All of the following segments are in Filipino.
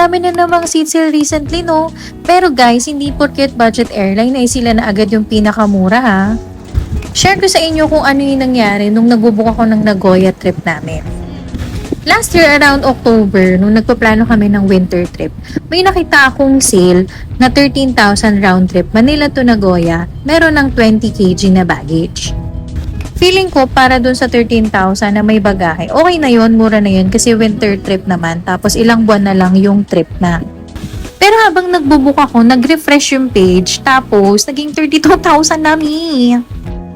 dami na namang seat sale recently, no? Pero guys, hindi porket budget airline ay sila na agad yung pinakamura, ha? Share ko sa inyo kung ano yung nangyari nung nagbubook ako ng Nagoya trip namin. Last year around October, nung nagpaplano kami ng winter trip, may nakita akong sale na 13,000 round trip Manila to Nagoya, meron ng 20 kg na baggage. Feeling ko para dun sa 13,000 na may bagahe, okay na yun, mura na yun kasi winter trip naman, tapos ilang buwan na lang yung trip na. Pero habang nagbubook ako, nag-refresh yung page, tapos naging 32,000 na mi.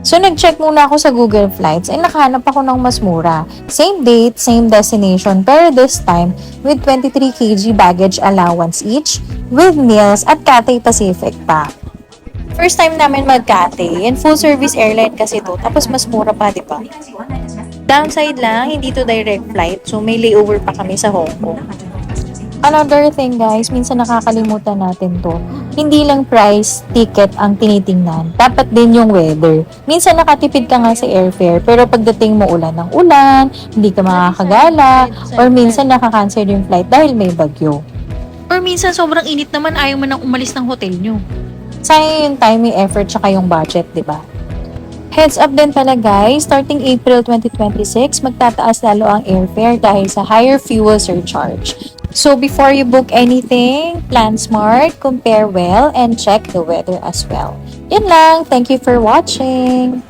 So, nag-check muna ako sa Google Flights and nakahanap ako ng mas mura. Same date, same destination, pero this time with 23 kg baggage allowance each, with meals at Cathay Pacific pa. First time namin mag-Cathay, and full service airline kasi to, tapos mas mura pa, di ba? Downside lang, hindi to direct flight, so may layover pa kami sa Hong Kong. Another thing guys, minsan nakakalimutan natin to. Hindi lang price, ticket ang tinitingnan. Dapat din yung weather. Minsan nakatipid ka nga sa airfare, pero pagdating mo ulan ng ulan, hindi ka makakagala, or minsan nakakancel yung flight dahil may bagyo. Or minsan sobrang init naman, ayaw mo nang umalis ng hotel nyo. Sayang yung time, yung effort, tsaka yung budget, di ba? Heads up din pala guys, starting April 2026, magtataas lalo ang airfare dahil sa higher fuel surcharge. So before you book anything, plan smart, compare well, and check the weather as well. Yun lang. Thank you for watching.